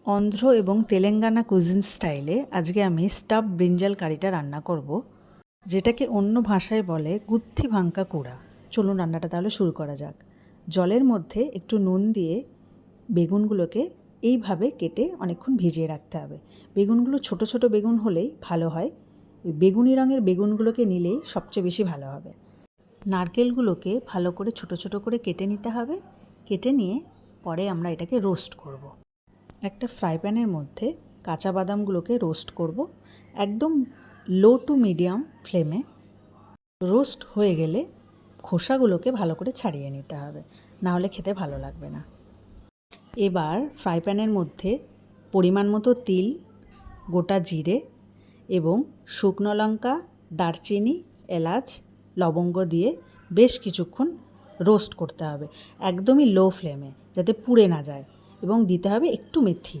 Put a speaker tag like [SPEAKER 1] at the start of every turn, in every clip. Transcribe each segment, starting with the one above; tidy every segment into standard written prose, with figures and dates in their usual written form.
[SPEAKER 1] অন্ধ্র এবং তেলেঙ্গানা কুজিন স্টাইলে আজকে আমি স্টাফ ব্রিঞ্জাল কারিটা রান্না করব, যেটাকে অন্য ভাষায় বলে গুত্থি ভাঙ্কা কুড়া। চলুন রান্নাটা তাহলে শুরু করা যাক। জলের মধ্যে একটু নুন দিয়ে বেগুনগুলোকে এইভাবে কেটে অনেকক্ষণ ভিজিয়ে রাখতে হবে। বেগুনগুলো ছোট ছোট বেগুন হলেই ভালো হয়, বেগুনি রঙের বেগুনগুলোকে নিলেই সবচেয়ে বেশি ভালো হবে। নারকেলগুলোকে ভালো করে ছোট ছোট করে কেটে নিতে হবে। কেটে নিয়ে পরে আমরা এটাকে রোস্ট করব। একটা ফ্রাই প্যানের মধ্যে কাঁচা বাদামগুলোকে রোস্ট করব, একদম লো টু মিডিয়াম ফ্লেমে। রোস্ট হয়ে গেলে খোসাগুলোকে ভালো করে ছাড়িয়ে নিতে হবে, নাহলে খেতে ভালো লাগবে না। এবার ফ্রাই প্যানের মধ্যে পরিমাণ মতো তিল, গোটা জিরে এবং শুকনো লঙ্কা, দারচিনি, এলাচ, লবঙ্গ দিয়ে বেশ কিছুক্ষণ রোস্ট করতে হবে, একদমই লো ফ্লেমে, যাতে পুড়ে না যায়। এবং দিতে হবে একটু মেথি।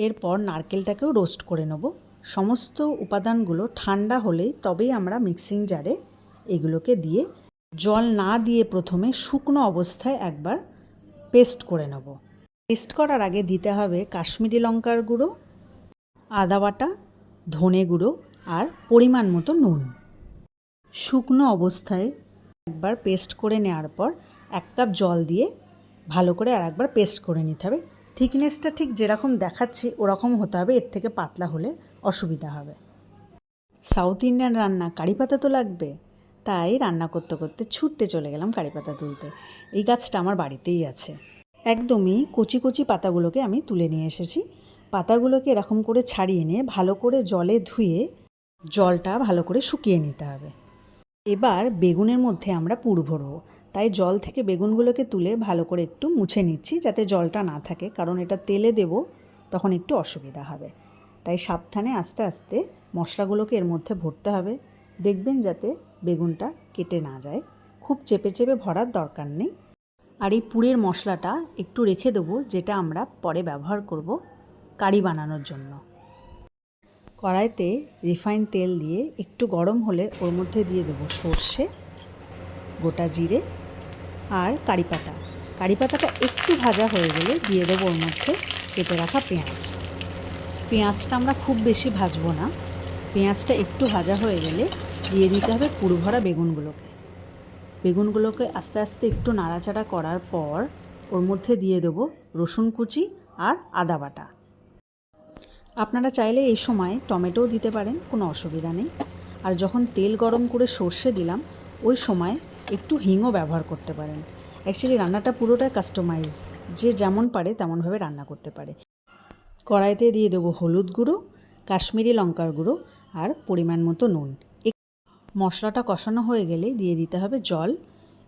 [SPEAKER 1] এরপর নারকেলটাকেও রোস্ট করে নেব। সমস্ত উপাদানগুলো ঠান্ডা হলেই তবেই আমরা মিক্সিং জারে এগুলোকে দিয়ে, জল না দিয়ে প্রথমে শুকনো অবস্থায় একবার পেস্ট করে নেব। পেস্ট করার আগে দিতে হবে কাশ্মীরি লঙ্কার গুঁড়ো, আদা বাটা, ধনে গুঁড়ো আর পরিমাণ মতো নুন। শুকনো অবস্থায় একবার পেস্ট করে নেওয়ার পর 1 কাপ জল দিয়ে ভালো করে আর একবার পেস্ট করে নিতে হবে। থিকনেসটা ঠিক যেরকম দেখাচ্ছি ওরকম হতে হবে, এর থেকে পাতলা হলে অসুবিধা হবে। সাউথ ইন্ডিয়ান রান্না, কারি পাতা তো লাগবে, তাই রান্না করতে করতে ছুটতে চলে গেলাম কারি পাতা তুলতে। এই গাছটা আমার বাড়িতেই আছে। একদমই কচি কচি পাতাগুলোকে আমি তুলে নিয়ে এসেছি। পাতাগুলোকে এরকম করে ছাড়িয়ে নিয়ে ভালো করে জলে ধুয়ে জলটা ভালো করে শুকিয়ে নিতে হবে। এবার বেগুনের মধ্যে আমরা পুর ভরবো, তাই জল থেকে বেগুনগুলোকে তুলে ভালো করে একটু মুছে নিচ্ছি, যাতে জলটা না থাকে, কারণ এটা তেলে দেব তখন একটু অসুবিধা হবে। তাই সাবধানে আস্তে আস্তে মশলাগুলোকে এর মধ্যে ভরতে হবে। দেখবেন যাতে বেগুনটা কেটে না যায়, খুব চেপে চেপে ভরার দরকার নেই। আর এই পুরের মশলাটা একটু রেখে দেবো, যেটা আমরা পরে ব্যবহার করব কারি বানানোর জন্য। কড়াইতে রিফাইন তেল দিয়ে একটু গরম হলে ওর মধ্যে দিয়ে দেবো সর্ষে, গোটা জিরে আর কারি পাতা। কারি পাতাটা একটু ভাজা হয়ে গেলে দিয়ে দেবো ওর মধ্যে কেটে রাখা পেঁয়াজ। পেঁয়াজটা আমরা খুব বেশি ভাজবো না, পেঁয়াজটা একটু ভাজা হয়ে গেলে দিয়ে দিতে হবে পুর ভরা বেগুনগুলোকে। বেগুনগুলোকে আস্তে আস্তে একটু নাড়াচাড়া করার পর ওর মধ্যে দিয়ে দেবো রসুন কুচি আর আদা বাটা। আপনারা চাইলে এই সময় টমেটোও দিতে পারেন, কোনো অসুবিধা নেই। আর যখন তেল গরম করে সর্ষে দিলাম, ওই সময় একটু হিংও ব্যবহার করতে পারেন। অ্যাকচুয়ালি রান্নাটা পুরোটাই কাস্টমাইজ, যে যেমন পারে তেমনভাবে রান্না করতে পারে। কড়াইতে দিয়ে দেবো হলুদ গুঁড়ো, কাশ্মীরি লঙ্কার গুঁড়ো আর পরিমাণ মতো নুন। মশলাটা কষানো হয়ে গেলে দিয়ে দিতে হবে জল,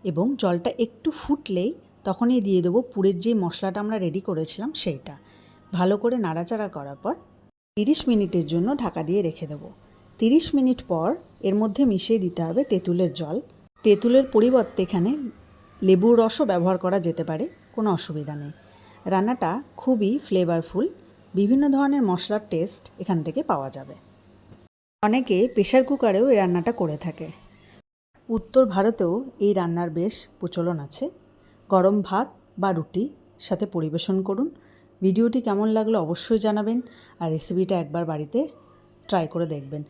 [SPEAKER 1] এবং জলটা একটু ফুটলেই তখনই দিয়ে দেবো পুরের যে মশলাটা আমরা রেডি করেছিলাম সেইটা। ভালো করে নাড়াচাড়া করার পর 30 মিনিটের জন্য ঢাকা দিয়ে রেখে দেবো। 30 মিনিট পর এর মধ্যে মিশিয়ে দিতে হবে তেঁতুলের জল। তেঁতুলের পরিবর্তে এখানে লেবুর রসও ব্যবহার করা যেতে পারে, কোনো অসুবিধা নেই। রান্নাটা খুবই ফ্লেভারফুল, বিভিন্ন ধরনের মশলার টেস্ট এখান থেকে পাওয়া যাবে। অনেকে প্রেশার কুকারেও এই রান্নাটা করে থাকে। উত্তর ভারতেও এই রান্নার বেশ প্রচলন আছে। গরম ভাত বা রুটি সাথে পরিবেশন করুন। ভিডিওটি কেমন লাগলো অবশ্যই জানাবেন, আর রেসিপিটা একবার বাড়িতে ট্রাই করে দেখবেন।